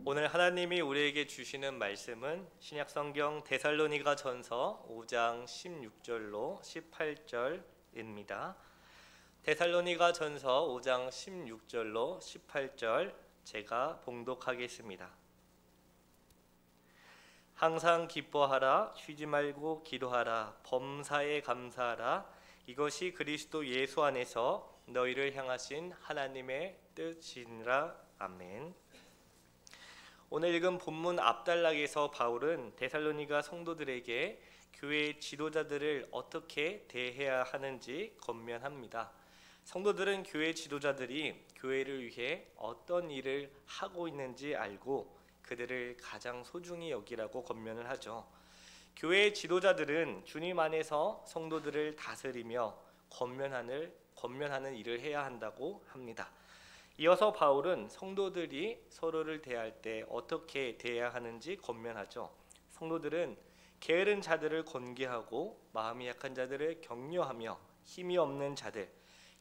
오늘 하나님이 우리에게 주시는 말씀은 신약성경 데살로니가 전서 5장 16절로 18절입니다. 데살로니가 전서 5장 16절로 18절 제가 봉독하겠습니다. 항상 기뻐하라, 쉬지 말고 기도하라, 범사에 감사하라. 이것이 그리스도 예수 안에서 너희를 향하신 하나님의 뜻이니라. 아멘. 오늘 읽은 본문 앞단락에서 바울은 데살로니가 성도들에게 교회의 지도자들을 어떻게 대해야 하는지 권면합니다. 성도들은 교회 지도자들이 교회를 위해 어떤 일을 하고 있는지 알고 그들을 가장 소중히 여기라고 권면을 하죠. 교회의 지도자들은 주님 안에서 성도들을 다스리며 권면하는 일을 해야 한다고 합니다. 이어서 바울은 성도들이 서로를 대할 때 어떻게 대해야 하는지 권면하죠. 성도들은 게으른 자들을 권계하고 마음이 약한 자들을 격려하며 힘이 없는 자들,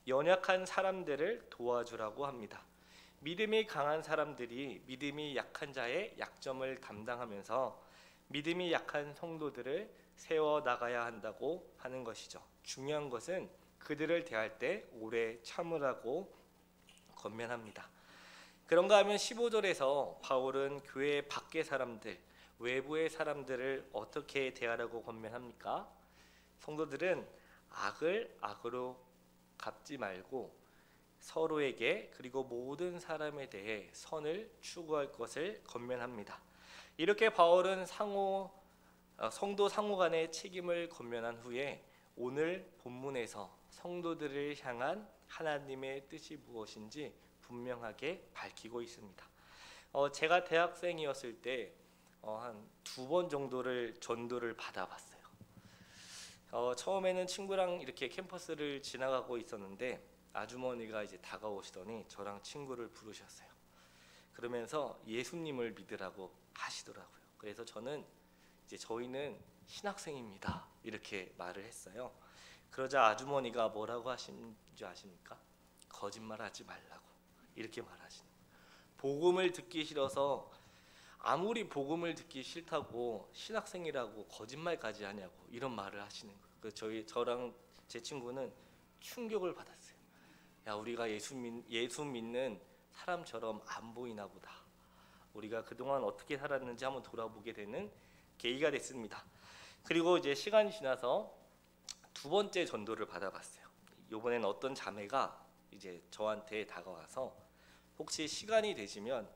연약한 사람들을 도와주라고 합니다. 믿음이 강한 사람들이 믿음이 약한 자의 약점을 담당하면서 믿음이 약한 성도들을 세워나가야 한다고 하는 것이죠. 중요한 것은 그들을 대할 때 오래 참으라고 권면합니다. 그런가 하면 15절에서 바울은 교회 밖의 사람들, 외부의 사람들을 어떻게 대하라고 권면합니까? 성도들은 악을 악으로 갚지 말고 서로에게 그리고 모든 사람에 대해 선을 추구할 것을 권면합니다. 이렇게 바울은 성도 상호 간의 책임을 권면한 후에 오늘 본문에서 성도들을 향한 하나님의 뜻이 무엇인지 분명하게 밝히고 있습니다. 제가 대학생이었을 때 한 2번 정도를 전도를 받아봤어요. 처음에는 친구랑 이렇게 캠퍼스를 지나가고 있었는데 아주머니가 이제 다가오시더니 저랑 친구를 부르셨어요. 그러면서 예수님을 믿으라고 하시더라고요. 그래서 저희는 신학생입니다 이렇게 말을 했어요. 그러자 아주머니가 뭐라고 하신 줄 아십니까? 거짓말하지 말라고 이렇게 말하시는 거예요. 복음을 듣기 싫어서 아무리 복음을 듣기 싫다고 신학생이라고 거짓말까지 하냐고 이런 말을 하시는 거예요. 그래서 저랑 제 친구는 충격을 받았어요. 야, 우리가 예수 믿는 사람처럼 안 보이나 보다. 우리가 그동안 어떻게 살았는지 한번 돌아보게 되는 계기가 됐습니다. 그리고 이제 시간이 지나서 2번째 전도를 받아봤어요. 이번엔 어떤 자매가 이제 저한테 다가와서 혹시 시간이 되시면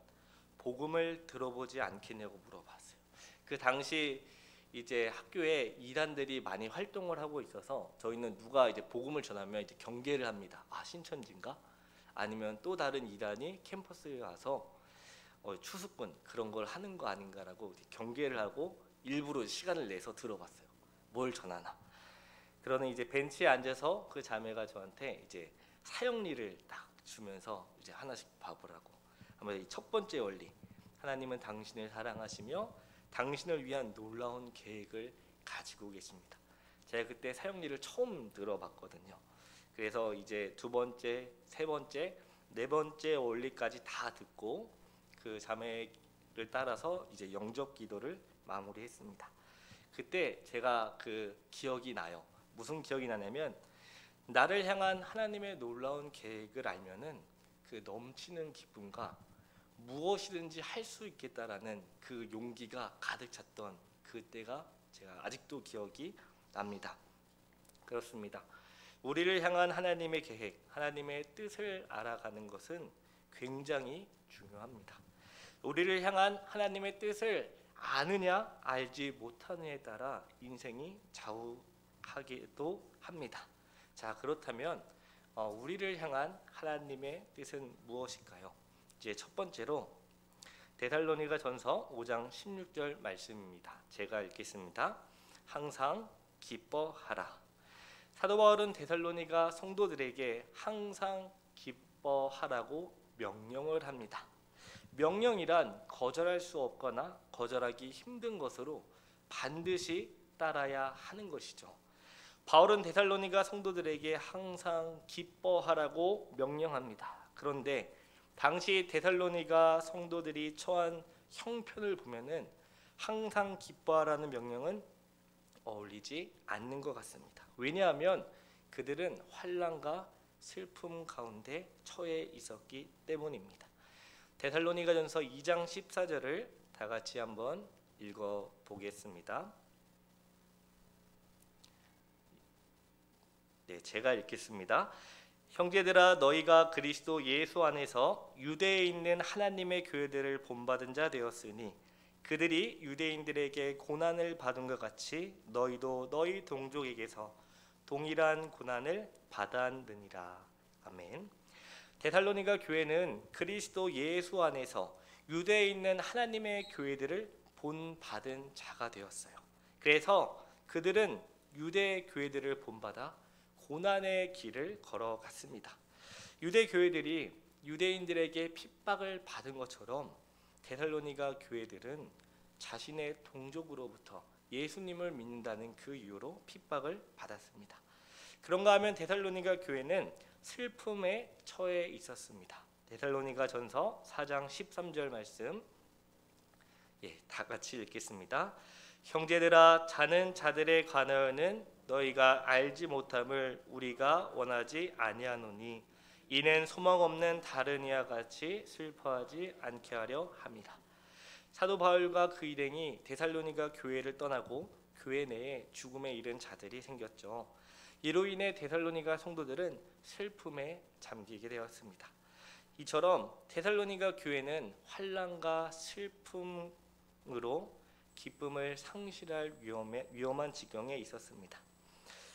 복음을 들어보지 않겠냐고 물어봤어요. 그 당시 이제 학교에 이단들이 많이 활동을 하고 있어서 저희는 누가 이제 복음을 전하면 이제 경계를 합니다. 아, 신천지인가? 아니면 또 다른 이단이 캠퍼스에 와서 추수꾼 그런 걸 하는 거 아닌가라고 경계를 하고 일부러 시간을 내서 들어봤어요. 뭘 전하나? 그러는 이제 벤치에 앉아서 그 자매가 저한테 이제 사형리를 딱 주면서 이제 하나씩 봐보라고. 아마 첫 번째 원리, 하나님은 당신을 사랑하시며 당신을 위한 놀라운 계획을 가지고 계십니다. 제가 그때 사형리를 처음 들어봤거든요. 그래서 이제 2번째, 3번째, 4번째 원리까지 다 듣고 그 자매를 따라서 이제 영접 기도를 마무리했습니다. 그때 제가 그 기억이 나요. 무슨 기억이 나냐면 나를 향한 하나님의 놀라운 계획을 알면은 그 넘치는 기쁨과 무엇이든지 할 수 있겠다라는 그 용기가 가득 찼던 그때가 제가 아직도 기억이 납니다. 그렇습니다. 우리를 향한 하나님의 계획, 하나님의 뜻을 알아가는 것은 굉장히 중요합니다. 우리를 향한 하나님의 뜻을 아느냐 알지 못하느냐에 따라 인생이 좌우하기도 합니다. 자, 그렇다면 우리를 향한 하나님의 뜻은 무엇일까요? 이제 첫 번째로 데살로니가 전서 5장 16절 말씀입니다. 제가 읽겠습니다. 항상 기뻐하라. 사도 바울은 데살로니가 성도들에게 항상 기뻐하라고 명령을 합니다. 명령이란 거절할 수 없거나 거절하기 힘든 것으로 반드시 따라야 하는 것이죠. 바울은 데살로니가 성도들에게 항상 기뻐하라고 명령합니다. 그런데 당시 데살로니가 성도들이 처한 형편을 보면은 항상 기뻐하라는 명령은 어울리지 않는 것 같습니다. 왜냐하면 그들은 환난과 슬픔 가운데 처해 있었기 때문입니다. 데살로니가전서 2장 14절을 다 같이 한번 읽어 보겠습니다. 네, 제가 읽겠습니다. 형제들아, 너희가 그리스도 예수 안에서 유대에 있는 하나님의 교회들을 본받은 자 되었으니 그들이 유대인들에게 고난을 받은 것 같이 너희도 너희 동족에게서 동일한 고난을 받았느니라. 아멘. 데살로니가 교회는 그리스도 예수 안에서 유대에 있는 하나님의 교회들을 본받은 자가 되었어요. 그래서 그들은 유대 교회들을 본받아 고난의 길을 걸어갔습니다. 유대 교회들이 유대인들에게 핍박을 받은 것처럼 데살로니가 교회들은 자신의 동족으로부터 예수님을 믿는다는 그 이유로 핍박을 받았습니다. 그런가 하면 데살로니가 교회는 슬픔에 처해 있었습니다. 데살로니가전서 4장 13절 말씀, 다 같이 읽겠습니다. 형제들아, 자는 자들에 관하여는 너희가 알지 못함을 우리가 원하지 아니하노니 이는 소망 없는 다른 이와 같이 슬퍼하지 않게 하려 함이라. 사도 바울과 그 일행이 데살로니가 교회를 떠나고 교회 내에 죽음에 이른 자들이 생겼죠. 이로 인해 데살로니가 성도들은 슬픔에 잠기게 되었습니다. 이처럼 데살로니가 교회는 환난과 슬픔으로 기쁨을 상실할 위험한 지경에 있었습니다.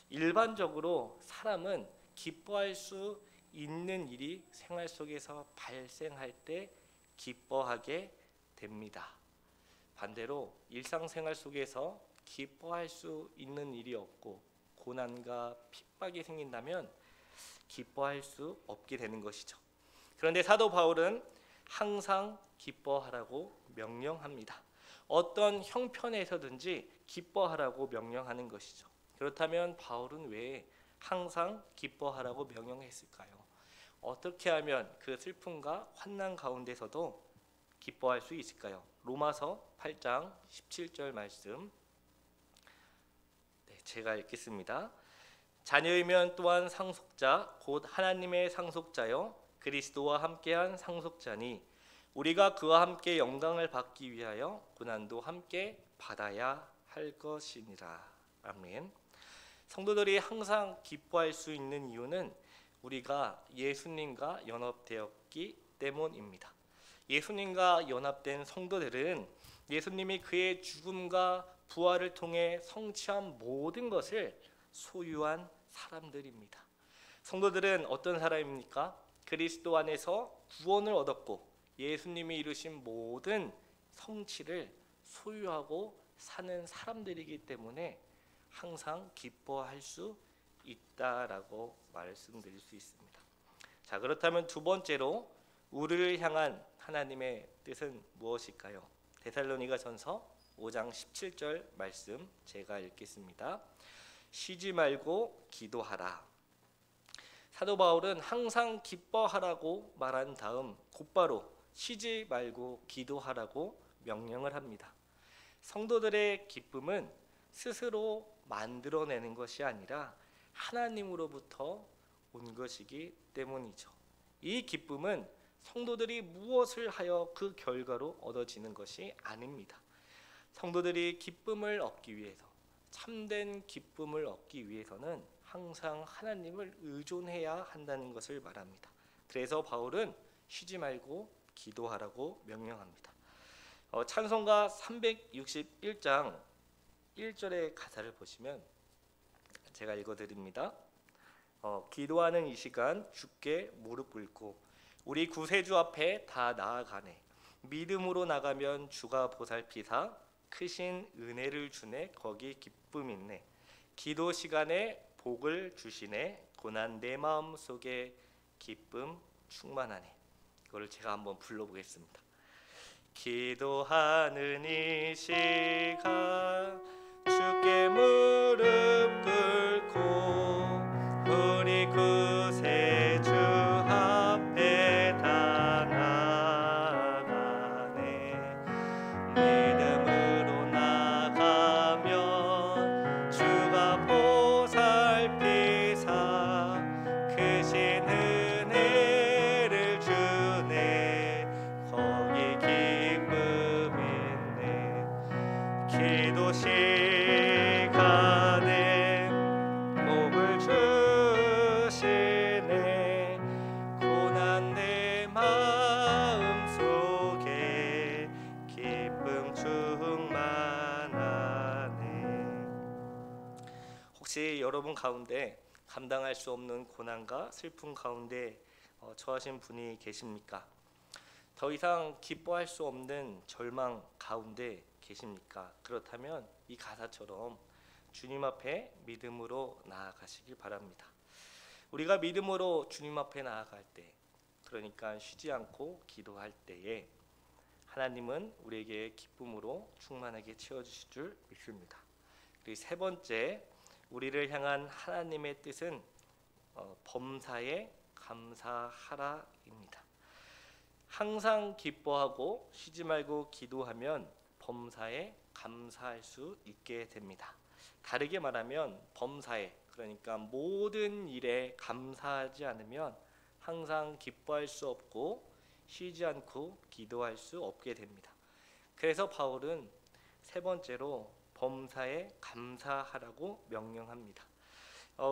일반적으로 사람은 기뻐할 수 있는 일이 생활 속에서 발생할 때 기뻐하게 됩니다. 반대로 일상생활 속에서 기뻐할 수 있는 일이 없고 고난과 핍박이 생긴다면 기뻐할 수 없게 되는 것이죠. 그런데 사도 바울은 항상 기뻐하라고 명령합니다. 어떤 형편에서든지 기뻐하라고 명령하는 것이죠. 그렇다면 바울은 왜 항상 기뻐하라고 명령했을까요? 어떻게 하면 그 슬픔과 환난 가운데서도 기뻐할 수 있을까요? 로마서 8장 17절 말씀, 제가 읽겠습니다. 자녀이면 또한 상속자 곧 하나님의 상속자요 그리스도와 함께한 상속자니 우리가 그와 함께 영광을 받기 위하여 고난도 함께 받아야 할 것이니라. 아멘. 성도들이 항상 기뻐할 수 있는 이유는 우리가 예수님과 연합되었기 때문입니다. 예수님과 연합된 성도들은 예수님이 그의 죽음과 부활을 통해 성취한 모든 것을 소유한 사람들입니다. 성도들은 어떤 사람입니까? 그리스도 안에서 구원을 얻었고 예수님이 이루신 모든 성취를 소유하고 사는 사람들이기 때문에 항상 기뻐할 수 있다라고 말씀드릴 수 있습니다. 자, 그렇다면 두 번째로 우리를 향한 하나님의 뜻은 무엇일까요? 데살로니가전서 5장 17절 말씀 제가 읽겠습니다. 쉬지 말고 기도하라. 사도 바울은 항상 기뻐하라고 말한 다음 곧바로 쉬지 말고 기도하라고 명령을 합니다. 성도들의 기쁨은 스스로 만들어내는 것이 아니라 하나님으로부터 온 것이기 때문이죠. 이 기쁨은 성도들이 무엇을 하여 그 결과로 얻어지는 것이 아닙니다. 성도들이 기쁨을 얻기 위해서, 참된 기쁨을 얻기 위해서는 항상 하나님을 의존해야 한다는 것을 말합니다. 그래서 바울은 쉬지 말고 기도하라고 명령합니다. 찬송가 361장 1절의 가사를 보시면 제가 읽어드립니다. 기도하는 이 시간 주께 무릎 꿇고 우리 구세주 앞에 다 나아가네. 믿음으로 나가면 주가 보살피사 크신 은혜를 주네. 거기 기쁨 있네. 기도 시간에 복을 주시네. 고난 내 마음 속에 기쁨 충만하네. 이거를 제가 한번 불러보겠습니다. 기도하는 이 시간 주께 무릎 꿇고 우리 구세주 앞에 다 나아가네. 믿음으로 나가면 주가 보살피사 크신 은혜를 주네. 거기 기쁨 있네. 기도 시간에 복을 주시네. 고난 내 마음 속에 기쁨 충만하네. 혹시 여러분 가운데 감당할 수 없는 고난과 슬픔 가운데 처하신 분이 계십니까? 더 이상 기뻐할 수 없는 절망 가운데 계십니까? 그렇다면 이 가사처럼 주님 앞에 믿음으로 나아가시길 바랍니다. 우리가 믿음으로 주님 앞에 나아갈 때, 그러니까 쉬지 않고 기도할 때에 하나님은 우리에게 기쁨으로 충만하게 채워주실 줄 믿습니다. 그리고 세 번째, 우리를 향한 하나님의 뜻은 범사에 감사하라입니다. 항상 기뻐하고 쉬지 말고 기도하면 범사에 감사할 수 있게 됩니다. 다르게 말하면 범사에, 그러니까 모든 일에 감사하지 않으면 항상 기뻐할 수 없고 쉬지 않고 기도할 수 없게 됩니다. 그래서 바울은 세 번째로 범사에 감사하라고 명령합니다.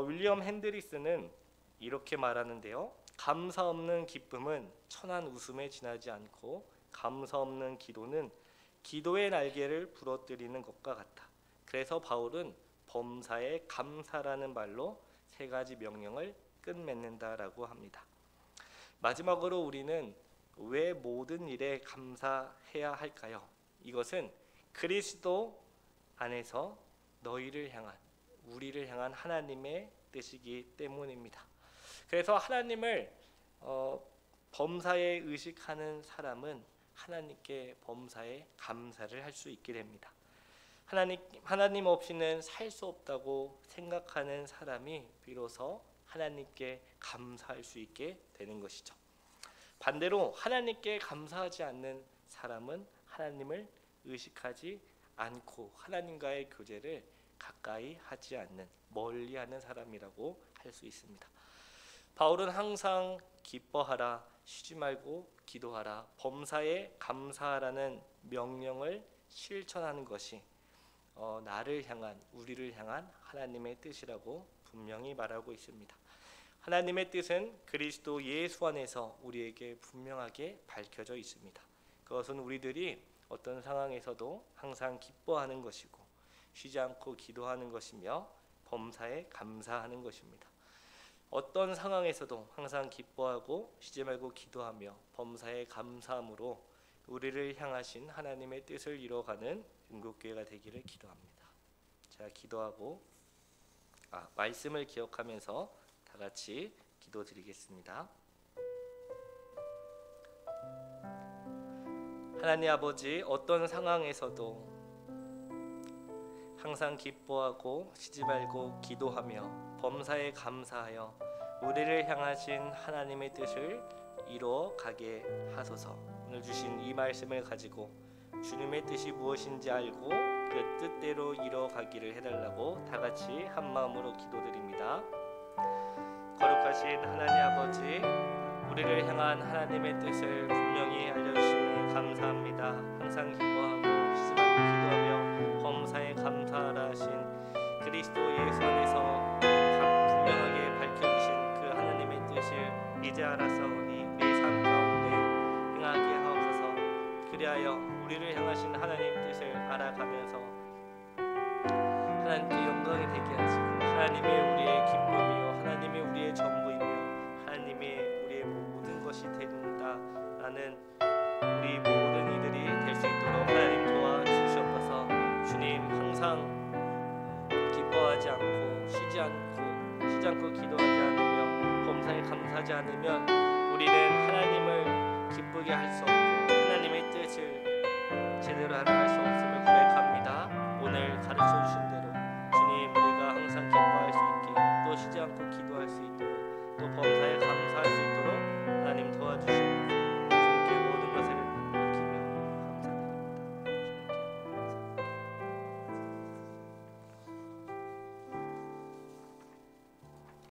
윌리엄 핸드리스는 이렇게 말하는데요. 감사 없는 기쁨은 천한 웃음에 지나지 않고 감사 없는 기도는 기도의 날개를 부러뜨리는 것과 같다. 그래서 바울은 범사에 감사라는 말로 세 가지 명령을 끝맺는다라고 합니다. 마지막으로 우리는 왜 모든 일에 감사해야 할까요? 이것은 그리스도 안에서 너희를 향한, 우리를 향한 하나님의 뜻이기 때문입니다. 그래서 하나님을 범사에 의식하는 사람은 하나님께 범사에 감사를 할 수 있게 됩니다. 하나님 없이는 살 수 없다고 생각하는 사람이 비로소 하나님께 감사할 수 있게 되는 것이죠. 반대로 하나님께 감사하지 않는 사람은 하나님을 의식하지 않고 하나님과의 교제를 가까이 하지 않는, 멀리하는 사람이라고 할 수 있습니다. 바울은 항상 기뻐하라, 쉬지 말고 기도하라, 범사에 감사하라는 명령을 실천하는 것이 나를 향한, 우리를 향한 하나님의 뜻이라고 분명히 말하고 있습니다. 하나님의 뜻은 그리스도 예수 안에서 우리에게 분명하게 밝혀져 있습니다. 그것은 우리들이 어떤 상황에서도 항상 기뻐하는 것이고 쉬지 않고 기도하는 것이며 범사에 감사하는 것입니다. 어떤 상황에서도 항상 기뻐하고 쉬지 말고 기도하며 범사에 감사함으로 우리를 향하신 하나님의 뜻을 이뤄가는 은국교회가 되기를 기도합니다. 자, 기도하고 말씀을 기억하면서 다 같이 기도드리겠습니다. 하나님 아버지, 어떤 상황에서도 항상 기뻐하고 쉬지 말고 기도하며 범사에 감사하여 우리를 향하신 하나님의 뜻을 이루어 가게 하소서. 오늘 주신 이 말씀을 가지고 주님의 뜻이 무엇인지 알고 그 뜻대로 이루어 가기를 해달라고 다 같이 한 마음으로 기도드립니다. 거룩하신 하나님 아버지, 우리를 향한 하나님의 뜻을 분명히 알려주시니 감사합니다. 항상 기뻐하고 쉬지 말고 기도하며 범사에 감사하라 하신 그리스도 예수 안에서 분명하게 밝혀주신 그 하나님의 뜻을 이제 알아서오니 내 삶 가운데 행하게 하옵소서. 그리하여 우리를 향하신 하나님 뜻을 알아가면서 하나님께 영광이 되게 하시고 하나님이 우리의 기쁨이요 하나님이 우리의 전부이며 하나님이 우리의 모든 것이 된다라는 우리 모든 이들이 될 수 있도록 하나님 도와주시옵소서. 주님, 항상 기뻐하지 않고 쉬지 않고 기도하지 않으며 범사에 감사하지 않으면 우리는 하나님을 기쁘게 할 수 없고 하나님의 뜻을 제대로 알아갈 수 없음을 고백합니다. 오늘 가르쳐 주신